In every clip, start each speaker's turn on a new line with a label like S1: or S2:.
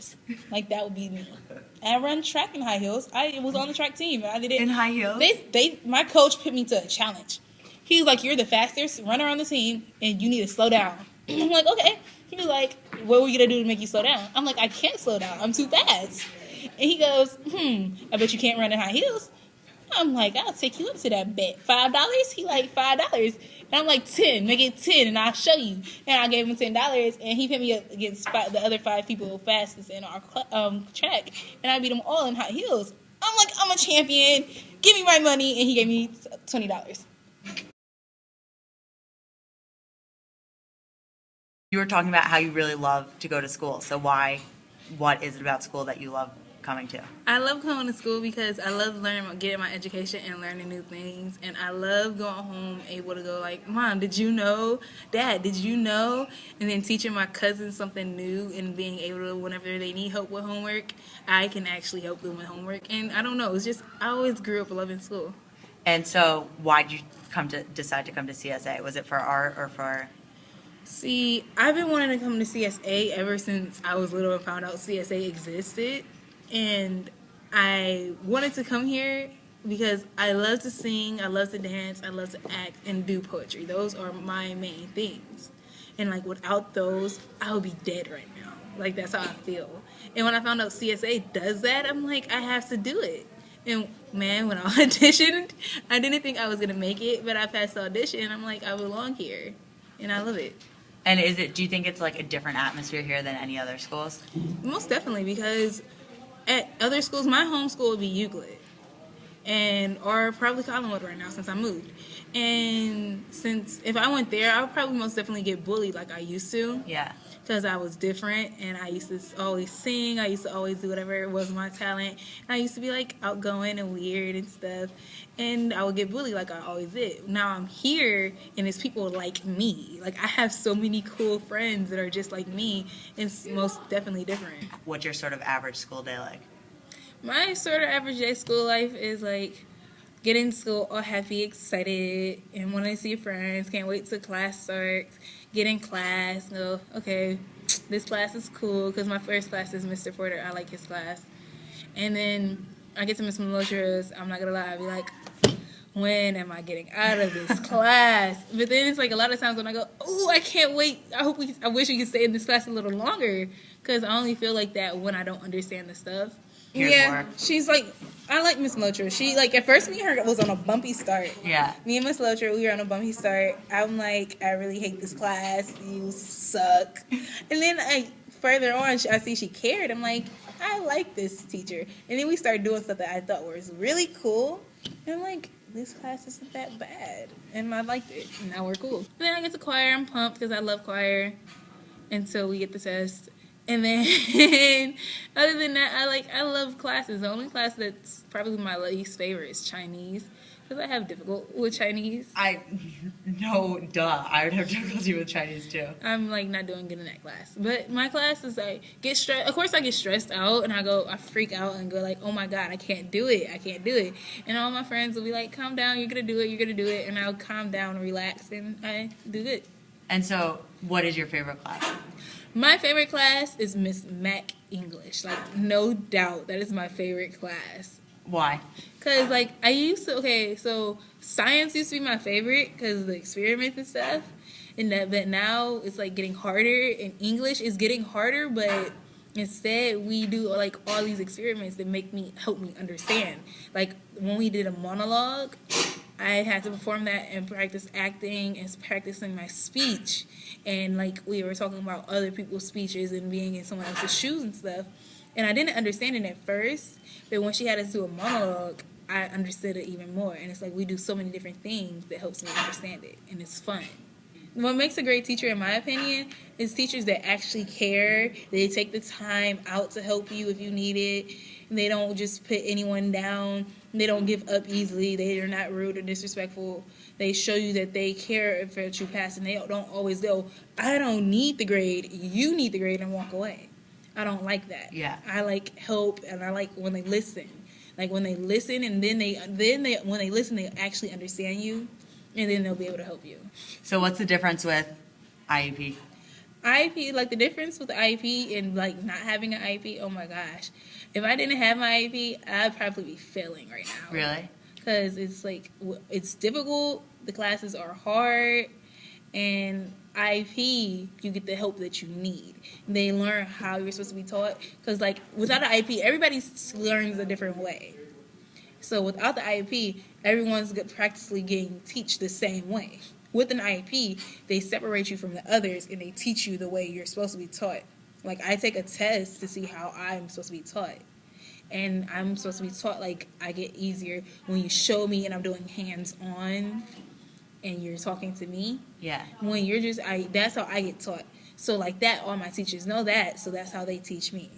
S1: heels. Like, that would be me. And I run track in high heels. I was on the track team. I did it
S2: in high heels.
S1: My coach put me to a challenge. He was like, "You're the fastest runner on the team, and you need to slow down." I'm like, "Okay." He was like, "What were you gonna do to make you slow down?" I'm like, "I can't slow down. I'm too fast." And he goes, "I bet you can't run in high heels." I'm like, "I'll take you up to that bet. $5?" He like, $5. And I'm like, 10. Make it 10, and I'll show you. And I gave him $10, and he put me up against the other 5 people fastest in our track, and I beat them all in high heels. I'm like, "I'm a champion. Give me my money," and he gave me $20.
S2: You were talking about how you really love to go to school. So what is it about school that you love coming to?
S1: I love coming to school because I love getting my education and learning new things. And I love going home able to go like, "Mom, did you know? Dad, did you know?" And then teaching my cousins something new and being able to, whenever they need help with homework, I can actually help them with homework. And I don't know, it's just, I always grew up loving school.
S2: And so why did you decide to come to CSA? Was it for art or for...
S1: See, I've been wanting to come to CSA ever since I was little and found out CSA existed. And I wanted to come here because I love to sing, I love to dance, I love to act, and do poetry. Those are my main things. And, like, without those, I would be dead right now. Like, that's how I feel. And when I found out CSA does that, I'm like, I have to do it. And, man, when I auditioned, I didn't think I was going to make it, but I passed the audition. I'm like, I belong here. And I love it.
S2: And do you think it's like a different atmosphere here than any other schools?
S1: Most definitely, because at other schools, my home school would be Euclid, or probably Collinwood right now since I moved. And if I went there, I would probably most definitely get bullied like I used to.
S2: Yeah.
S1: Because I was different, and I used to always sing. I used to always do whatever was my talent. And I used to be like outgoing and weird and stuff. And I would get bullied like I always did. Now I'm here, and it's people like me. Like, I have so many cool friends that are just like me. It's most definitely different.
S2: What's your sort of average school day like?
S1: My sort of average day school life is like getting to school all happy, excited, and wanting to see friends. Can't wait till class starts. Get in class, go, okay, this class is cool, because my first class is Mr. Porter. I like his class. And then I get to Miss Malotra's. I'm not going to lie. I'll be like, when am I getting out of this class? But then it's like a lot of times when I go, oh, I can't wait. I wish we could stay in this class a little longer, because I only feel like that when I don't understand the stuff.
S2: More.
S1: She's like, I like Miss Lotra. She, like, at first me and her was on a bumpy start.
S2: Yeah.
S1: Me and Miss Lotra, we were on a bumpy start. I'm like, I really hate this class. You suck. And then further on, I see she cared. I'm like, I like this teacher. And then we started doing stuff that I thought was really cool. And I'm like, this class isn't that bad. And I liked it. And now we're cool. And then I get to choir. I'm pumped because I love choir until we get the test. And then, other than that, I love classes. The only class that's probably my least favorite is Chinese, because I have difficulty with Chinese.
S2: I would have difficulty with Chinese too.
S1: I'm like not doing good in that class. But my class is like, get stressed. Of course I get stressed out, and I freak out and go like, oh my God, I can't do it. And all my friends will be like, calm down, you're going to do it. And I'll calm down and relax, and I do good.
S2: And so, what is your favorite class?
S1: My favorite class is Miss Mac English. Like, no doubt, that is my favorite class.
S2: Why?
S1: Because, like, so science used to be my favorite because of the experiments and stuff. But now it's, like, getting harder. And English is getting harder, but instead we do, like, all these experiments that help me understand. Like, when we did a monologue, I had to perform that and practice acting and practicing my speech. And, like, we were talking about other people's speeches and being in someone else's shoes and stuff. And I didn't understand it at first, but when she had us do a monologue, I understood it even more. And it's like we do so many different things that helps me understand it, and it's fun. What makes a great teacher, in my opinion, is teachers that actually care. They take the time out to help you if you need it. And they don't just put anyone down. They don't give up easily. They are not rude or disrespectful. They show you that they care if you pass, and they don't always go, I don't need the grade. You need the grade, and walk away. I don't like that.
S2: Yeah.
S1: I like help, and I like when they listen. Like when they listen, and then when they listen, they actually understand you, and then they'll be able to help you.
S2: So what's the difference with IEP?
S1: IEP, like the difference with the IEP and like not having an IEP, oh my gosh. If I didn't have my IEP, I'd probably be failing right now.
S2: Really?
S1: Because it's like, it's difficult, the classes are hard, and IEP, you get the help that you need. They learn how you're supposed to be taught. Because like without an IEP, everybody learns a different way. So without the IEP, everyone's practically getting teach the same way. With an IEP, they separate you from the others and they teach you the way you're supposed to be taught. Like I take a test to see how I'm supposed to be taught. And I'm supposed to be taught like I get easier when you show me and I'm doing hands-on and you're talking to me.
S2: Yeah.
S1: When you're just, that's how I get taught. So like that, all my teachers know that, so that's how they teach me.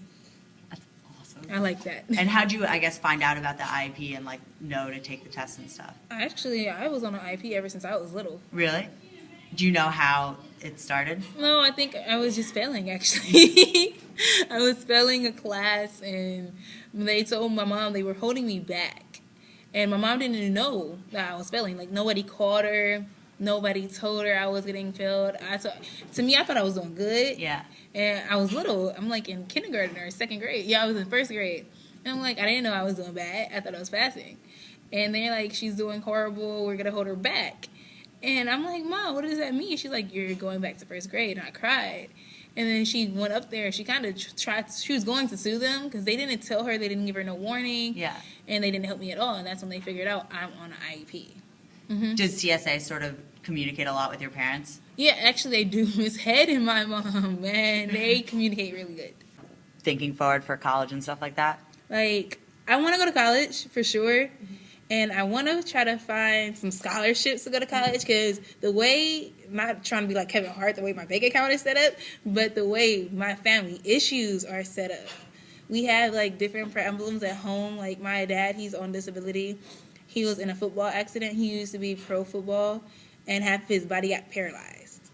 S2: That's awesome.
S1: I like that.
S2: And how'd you, I guess, find out about the IEP and like know to take the test and stuff?
S1: Actually, I was on an IEP ever since I was little.
S2: Really? Do you know how it started?
S1: No, I think I was just failing, actually. I was failing a class, and they told my mom they were holding me back. And my mom didn't even know that I was failing. Like, nobody called her. Nobody told her I was getting failed. To me, I thought I was doing good.
S2: Yeah.
S1: And I was little. I'm, like, in kindergarten or second grade. Yeah, I was in first grade. And I'm like, I didn't know I was doing bad. I thought I was passing. And they're like, she's doing horrible. We're going to hold her back. And I'm like, Mom, what does that mean? She's like, you're going back to first grade. And I cried. And then she went up there. She kind of she was going to sue them because they didn't tell her. They didn't give her no warning.
S2: Yeah.
S1: And they didn't help me at all. And that's when they figured out I'm on an IEP. Mm-hmm.
S2: Does CSA sort of communicate a lot with your parents?
S1: Yeah, actually they do. Miss Head and my mom, man, they communicate really good.
S2: Thinking forward for college and stuff like that?
S1: Like, I want to go to college for sure. And I want to try to find some scholarships to go to college because the way, not trying to be like Kevin Hart, the way my bank account is set up, but the way my family issues are set up. We have like different problems at home. Like my dad, he's on disability. He was in a football accident. He used to be pro football and half his body got paralyzed.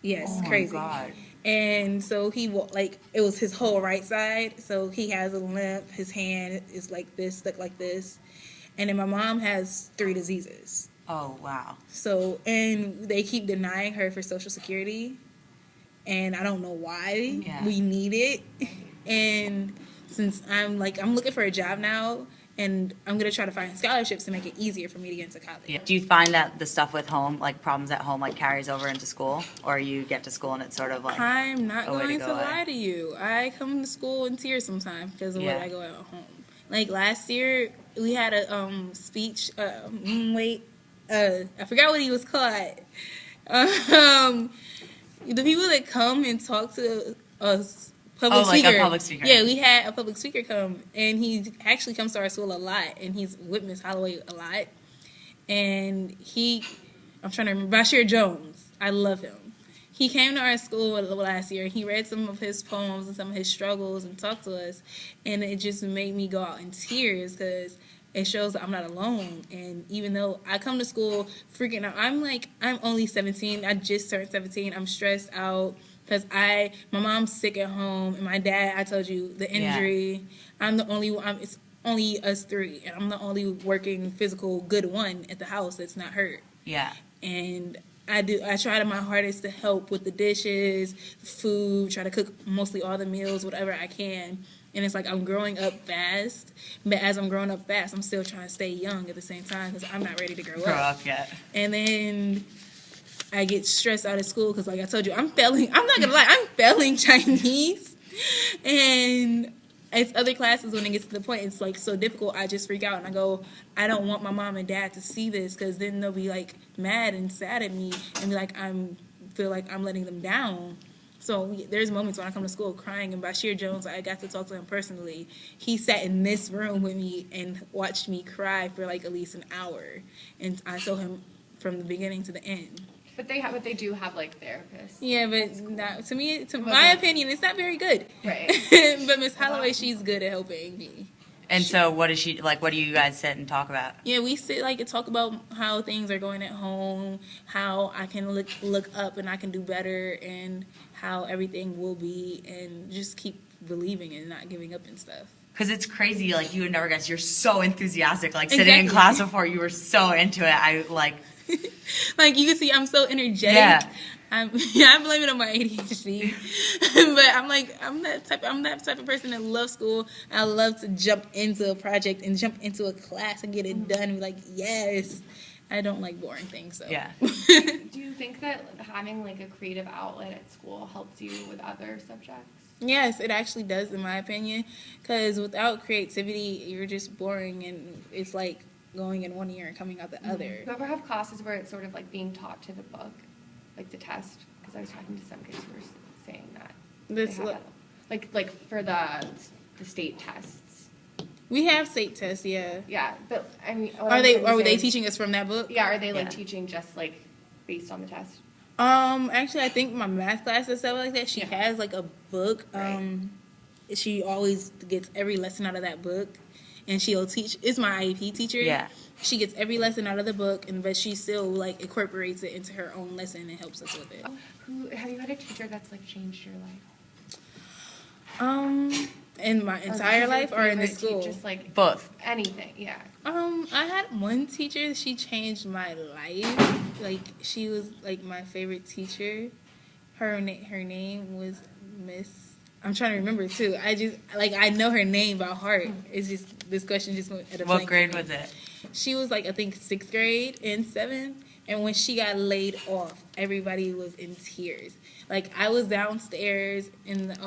S1: Yes, crazy. My God. And so he, like, it was his whole right side. So he has a limp. His hand is like this, stuck like this. And then my mom has 3 diseases.
S2: Oh, wow.
S1: So, and they keep denying her for Social Security. And I don't know why.
S2: Yeah.
S1: We need it. And since I'm looking for a job now, and I'm going to try to find scholarships to make it easier for me to get into college.
S2: Yeah. Do you find that the stuff with home, like problems at home, like carries over into school? Or you get to school and it's sort of like
S1: I'm not going to lie to you. I come to school in tears sometimes because of what I go at home. Like last year, we had a speech. I forgot what he was called. The people that come and talk to us, public speaker.
S2: Like a public speaker.
S1: Yeah, we had a public speaker come, and he actually comes to our school a lot, and he's with Miss Holloway a lot. And I'm trying to remember, Bashir Jones. I love him. He came to our school last year. He read some of his poems and some of his struggles and talked to us. And it just made me go out in tears because it shows that I'm not alone. And even though I come to school freaking out, I'm only 17. I just turned 17. I'm stressed out because my mom's sick at home. And my dad, I told you, the injury. Yeah. I'm the only one. It's only us 3. And I'm the only working physical good one at the house that's not hurt.
S2: Yeah.
S1: And I try my hardest to help with the dishes, food, try to cook mostly all the meals, whatever I can. And it's like I'm growing up fast, but as I'm growing up fast, I'm still trying to stay young at the same time because I'm not ready to grow up
S2: yet.
S1: And then I get stressed out of school because, like I told you, I'm failing. I'm not going to lie, I'm failing Chinese. And it's other classes when it gets to the point it's like so difficult, I just freak out and I go, I don't want my mom and dad to see this because then they'll be like mad and sad at me and be like feel like I'm letting them down. So there's moments when I come to school crying, and Bashir Jones, I got to talk to him personally. He sat in this room with me and watched me cry for like at least an hour, and I saw him from the beginning to the end.
S3: But they do have like therapists.
S1: Yeah, but to my opinion, it's not very good.
S3: Right.
S1: But Miss Holloway, she's good at helping me.
S2: And so what is she, like, what do you guys sit and talk about?
S1: Yeah, we sit and talk about how things are going at home, how I can look up and I can do better, and how everything will be, and just keep believing and not giving up and stuff.
S2: Because it's crazy, you would never guess, you're so enthusiastic, sitting in class before, you were so into it.
S1: Like, you can see I'm so energetic.
S2: Yeah.
S1: I blame it on my ADHD. But I'm that type of person that loves school. I love to jump into a project and jump into a class and get it done and be like, yes. I don't like boring things, so.
S2: Yeah.
S3: Do you think that having like a creative outlet at school helps you with other subjects?
S1: Yes, it actually does, in my opinion, because without creativity, you're just boring, and it's like going in one ear and coming out the other.
S3: Do you ever have classes where it's sort of like being taught to the book, like the test? Because I was talking to some kids who were saying that.
S1: This
S3: they have that. Like for the state tests.
S1: We have state tests, yeah.
S3: Yeah, but I mean,
S1: Are they teaching us from that book?
S3: Yeah, are they like teaching just like based on the test?
S1: Actually, I think my math class and stuff like that, she has like a book.
S3: Right.
S1: She always gets every lesson out of that book, and she'll teach. It's my IEP teacher.
S2: Yeah.
S1: She gets every lesson out of the book, but she still like incorporates it into her own lesson and helps us with it.
S3: Have you had a teacher that's like changed your life?
S1: In my entire life or in the school?
S3: Just like
S2: Both.
S3: anything, yeah.
S1: I had one teacher, she changed my life. Like, she was like my favorite teacher. Her name was Miss, I'm trying to remember too. I know her name by heart. It's just, this question just went at a
S2: What grade was it?
S1: She was like, I think 6th grade and 7th. And when she got laid off, everybody was in tears. Like, I was downstairs in the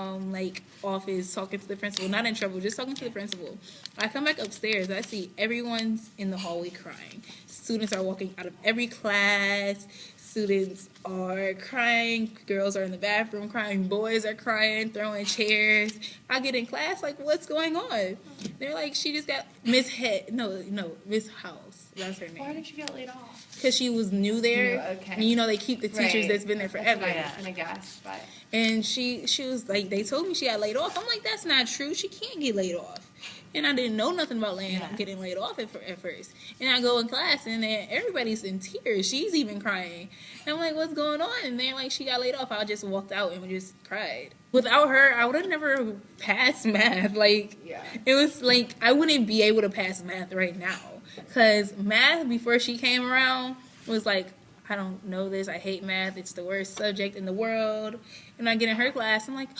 S1: office talking to the principal, not in trouble, just talking to the principal. I come back upstairs, I see everyone's in the hallway crying. Students are walking out of every class. Students are crying. Girls are in the bathroom crying. Boys are crying, throwing chairs. I get in class, like, what's going on? They're like, she just got Miss House. That's her name.
S3: Why did she get laid off?
S1: Because she was new there.
S3: Okay.
S1: And you know they keep the teachers that's been there forever.
S3: That's what I guess, but.
S1: And she was like, they told me she got laid off. I'm like, that's not true. She can't get laid off. And I didn't know nothing about getting laid off at first. And I go in class, and then everybody's in tears. She's even crying. And I'm like, what's going on? And they're like, she got laid off. I just walked out and just cried. Without her, I would have never passed math. Like, it was like, I wouldn't be able to pass math right now. Because math, before she came around, was like, I don't know this. I hate math. It's the worst subject in the world. And I get in her class, I'm like,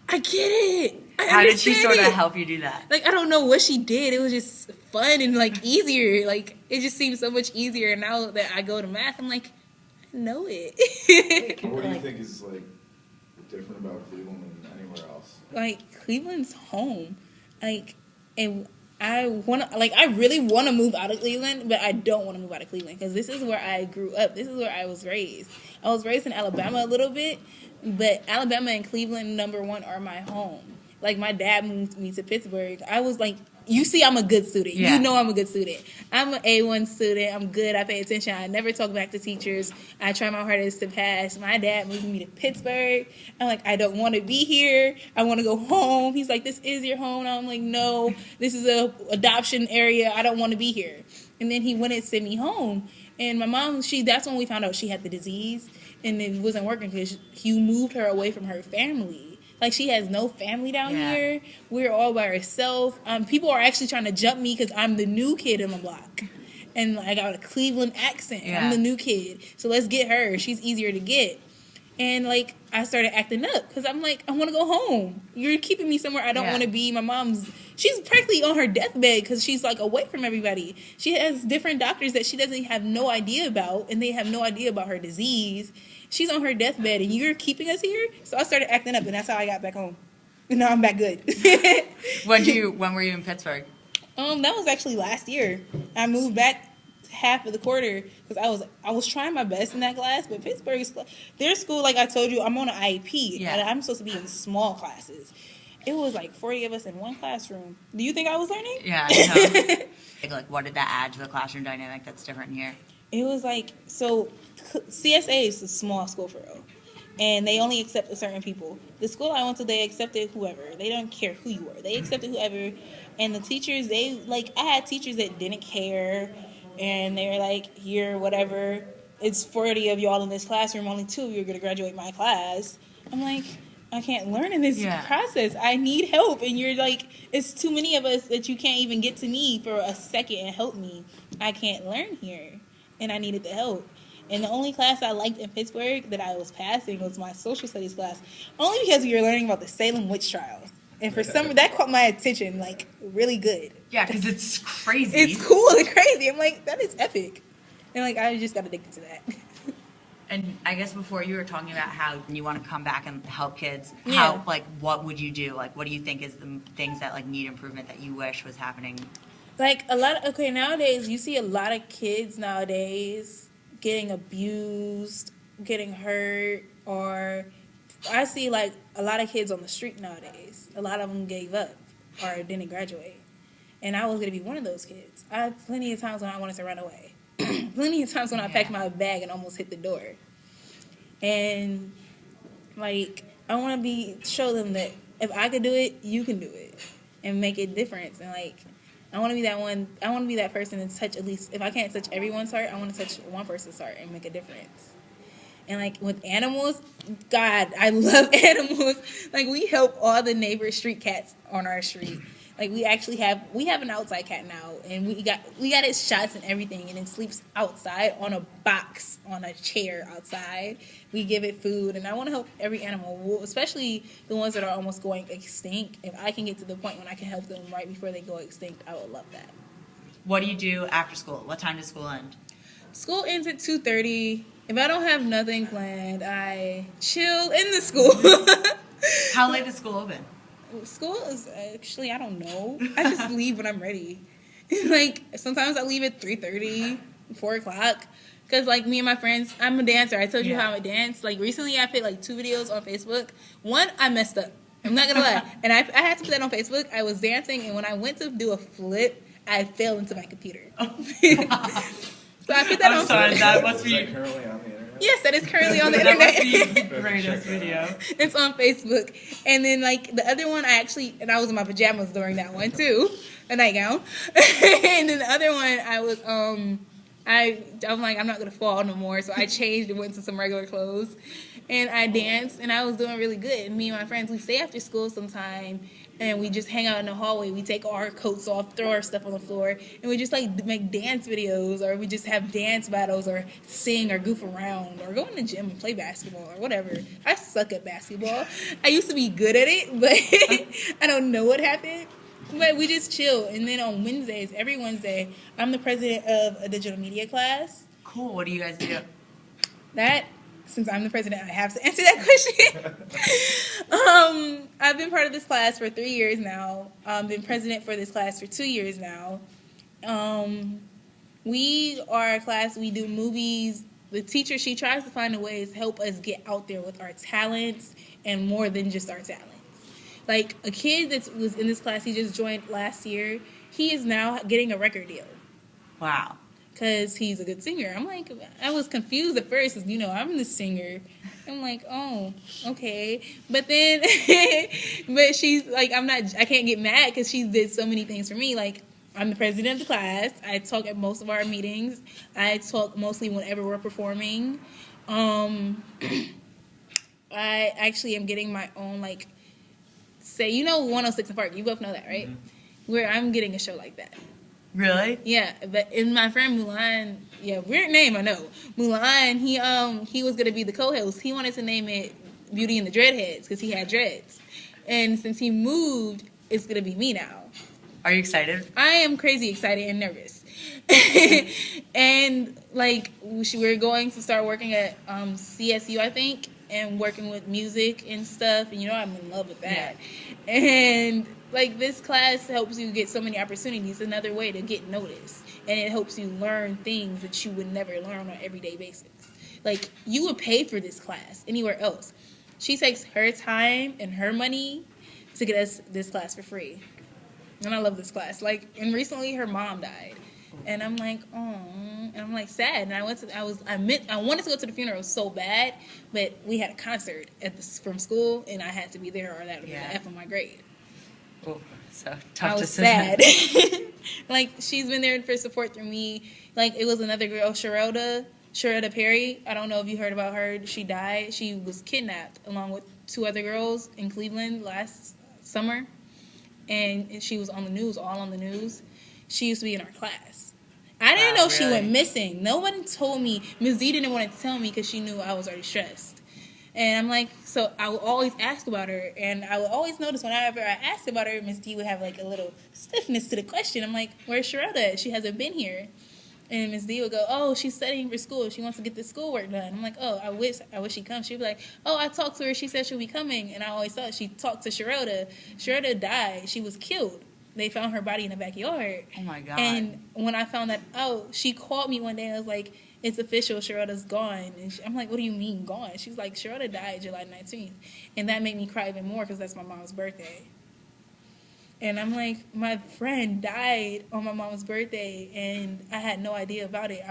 S1: I get it.
S2: How did she sort of help you do that?
S1: Like, I don't know what she did. It was just fun and, like, easier. Like, it just seems so much easier. And now that I go to math, I'm like, I know it.
S4: What do you think is, like, different about Cleveland than anywhere else?
S1: Like, Cleveland's home. Like, and I really want to move out of Cleveland, but I don't want to move out of Cleveland because this is where I grew up. This is where I was raised. I was raised in Alabama a little bit, but Alabama and Cleveland, number one, are my home. Like, my dad moved me to Pittsburgh. I was like, you see, I'm a good student.
S2: Yeah.
S1: You know I'm a good student. I'm an A1 student. I'm good. I pay attention. I never talk back to teachers. I try my hardest to pass. My dad moved me to Pittsburgh. I'm like, I don't want to be here. I want to go home. He's like, this is your home. And I'm like, no, this is a adoption area. I don't want to be here. And then he went and sent me home. And my mom, that's when we found out she had the disease. And it wasn't working because he moved her away from her family. Like, she has no family down here. We're all by ourselves. People are actually trying to jump me because I'm the new kid in the block. And I got a Cleveland accent.
S2: Yeah.
S1: I'm the new kid. So let's get her. She's easier to get. And, like, I started acting up because I'm like, I want to go home. You're keeping me somewhere I don't want to be. My she's practically on her deathbed because she's, like, away from everybody. She has different doctors that she doesn't have no idea about, and they have no idea about her disease. She's on her deathbed, and you're keeping us here? So I started acting up, and that's how I got back home. And now I'm back good.
S2: When were you in Pittsburgh?
S1: That was actually last year. I moved back half of the quarter because I was trying my best in that class, but Pittsburgh's their school, like I told you, I'm on an IEP.
S2: Yeah.
S1: And I'm supposed to be in small classes. It was like 40 of us in one classroom. Do you think I was learning?
S2: Yeah, I know. Like, what did that add to the classroom dynamic that's different here?
S1: It was like, so CSA is a small school for real. And they only accept certain people. The school I went to, they accepted whoever. They don't care who you were. They accepted whoever. And the teachers, I had teachers that didn't care. And they were like, here, whatever. It's 40 of y'all in this classroom. Only 2 of you are going to graduate my class. I'm like, I can't learn in this process. I need help. And you're like, it's too many of us that you can't even get to me for a second and help me. I can't learn here. And I needed the help. And the only class I liked in Pittsburgh that I was passing was my social studies class, only because we were learning about the Salem witch trials. And for some, that caught my attention, like, really good.
S2: Yeah, because it's crazy.
S1: It's cool and crazy. I'm like, that is epic. And, like, I just got addicted to that.
S2: And I guess before you were talking about how you want to come back and help kids,
S1: Yeah.
S2: how, like, what would you do? Like, what do you think is the things that, like, need improvement that you wish was happening?
S1: Like, a lot of, nowadays, you see a lot of kids nowadays getting abused, getting hurt, or I see, like, a lot of kids on the street nowadays. A lot of them gave up or didn't graduate. And I was going to be one of those kids. I had plenty of times when I wanted to run away. Plenty of times when I packed my bag and almost hit the door. And, like, I want to show them that if I could do it, you can do it. And make a difference. And, like, I want to be that one. I want to be that person and touch at least, if I can't touch everyone's heart, I want to touch one person's heart and make a difference. And, like, with animals, God, I love animals. Like, we help all the neighbor street cats on our street. Like, we actually have an outside cat now, and we got its shots and everything, and it sleeps outside on a box, on a chair outside. We give it food, and I want to help every animal, especially the ones that are almost going extinct. If I can get to the point when I can help them right before they go extinct, I would love that.
S2: What do you do after school? What time does school end?
S1: School ends at 2:30. If I don't have nothing planned, I chill in the school.
S2: How late does school open?
S1: School is actually, I don't know. I just leave when I'm ready. Like, sometimes I leave at 3:30, 4 o'clock. Because, like, me and my friends, I'm a dancer. I told you how I dance. Like, recently I put, like, 2 videos on Facebook. One, I messed up. I'm not going to lie. And I had to put that on Facebook. I was dancing, and when I went to do a flip, I fell into my computer. So I put that on.
S2: Sorry, that must be
S4: Is that currently on the internet?
S1: Yes, that is currently on the
S2: that must
S1: internet.
S2: be Raina's video.
S1: It's on Facebook. And then, like, the other one, I was in my pajamas during that one, too. A nightgown. And then the other one, I'm like, I'm not going to fall no more. So I changed and went to some regular clothes. And I danced, and I was doing really good. And me and my friends, we stay after school sometime, and we just hang out in the hallway. We take our coats off, throw our stuff on the floor, and we just, like, make dance videos, or we just have dance battles, or sing, or goof around, or go in the gym and play basketball, or whatever. I suck at basketball. I used to be good at it, but I don't know what happened. But we just chill. And then on Wednesdays, every Wednesday, I'm the president of a digital media class.
S2: Cool. What do you guys do?
S1: Since I'm the president, I have to answer that question. I've been part of this class for 3 years now. I've been president for this class for 2 years now. We are a class, we do movies. The teacher, she tries to find a way to help us get out there with our talents and more than just our talents. Like, a kid that was in this class, he just joined last year, he is now getting a record deal.
S2: Wow.
S1: Because he's a good singer. I'm like, I was confused at first because, I'm the singer. I'm like, oh, okay. But then, but she's like, I can't get mad because she did so many things for me. Like, I'm the president of the class. I talk at most of our meetings. I talk mostly whenever we're performing. I actually am getting my own, like, 106 and Park. You both know that, right? Mm-hmm. Where I'm getting a show like that.
S2: Really?
S1: Yeah, but in my friend Mulan, weird name, I know. Mulan, he was gonna be the co-host. He wanted to name it Beauty and the Dreadheads because he had dreads. And since he moved, it's gonna be me now.
S2: Are you excited?
S1: I am crazy excited and nervous. And, like, we're going to start working at CSU, I think, and working with music and stuff. And I'm in love with that. Yeah. And, like, this class helps you get so many opportunities, another way to get noticed. And it helps you learn things that you would never learn on an everyday basis. Like, you would pay for this class anywhere else. She takes her time and her money to get us this class for free. And I love this class. Like, and recently her mom died. And I'm like, oh, and I'm like sad. And I wanted to go to the funeral so bad, but we had a concert from school, and I had to be there, or that would be the F on my grade.
S2: Oh, so tough
S1: I was
S2: decision.
S1: sad. Like, she's been there for support through me. Like, it was another girl, Sharada Perry. I don't know if you heard about her. She died. She was kidnapped along with 2 other girls in Cleveland last summer. And she was on the news, all on the news. She used to be in our class. I didn't
S2: Wow,
S1: know she
S2: really?
S1: went missing. No one told me. Ms. D didn't want to tell me because she knew I was already stressed. And I'm like, so I would always ask about her. And I would always notice whenever I asked about her, Ms. D would have like a little stiffness to the question. I'm like, where's Sharada? She hasn't been here. And Ms. D would go, oh, she's studying for school. She wants to get the schoolwork done. I'm like, oh, I wish she'd come. She'd be like, oh, I talked to her. She said she'll be coming. And I always thought she talked to Sharada. Sharada died. She was killed. They found her body in the backyard.
S2: Oh my God.
S1: And when I found that out, she called me one day and was like, it's official, Sharada's gone. And I'm like, what do you mean gone? She was like, Sharada died July 19th. And that made me cry even more because that's my mom's birthday. And I'm like, my friend died on my mom's birthday, and I had no idea about it.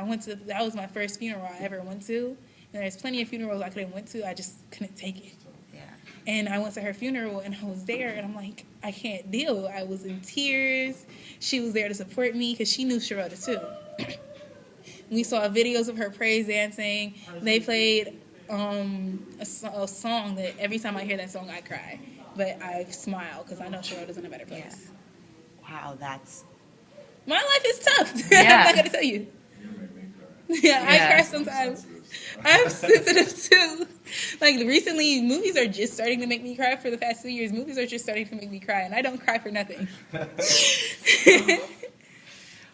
S1: That was my first funeral I ever went to. And there's plenty of funerals I couldn't went to. I just couldn't take it.
S2: Yeah.
S1: And I went to her funeral, and I was there, and I'm like, I can't deal. I was in tears. She was there to support me because she knew Sharada too. We saw videos of her praise dancing. They played a song that every time I hear that song, I cry. But I smile because I know Sharada's in a better place.
S2: Wow, that's...
S1: My life is tough.
S2: Yeah.
S1: I'm not going to tell you.
S4: You make me cry.
S1: Yeah, I
S2: Yeah.
S1: cry sometimes. I'm sensitive too. Like recently, movies are just starting to make me cry. For the past 2 years, movies are just starting to make me cry, and I don't cry for nothing.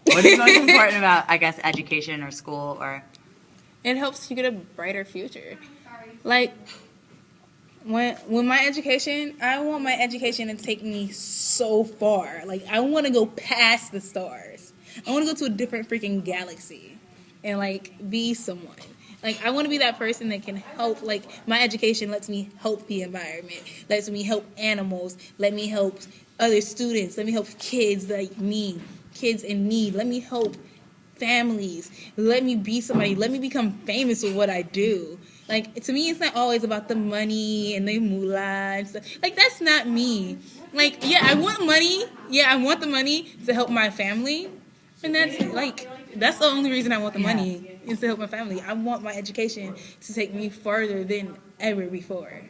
S2: What is most important about, I guess, education or school or...
S1: It helps you get a brighter future. Like when my education, I want my education to take me so far. Like I want to go past the stars. I want to go to a different freaking galaxy and like be someone. Like I want to be that person that can help. Like my education lets me help the environment, lets me help animals, let me help other students, let me help kids like me, kids in need. Let me help families. Let me be somebody. Let me become famous with what I do. Like to me, it's not always about the money and the moolah and stuff. Like that's not me. Like yeah, I want money. Yeah, I want the money to help my family, and that's the only reason I want the money is to help my family. I want my education to take me farther than ever before.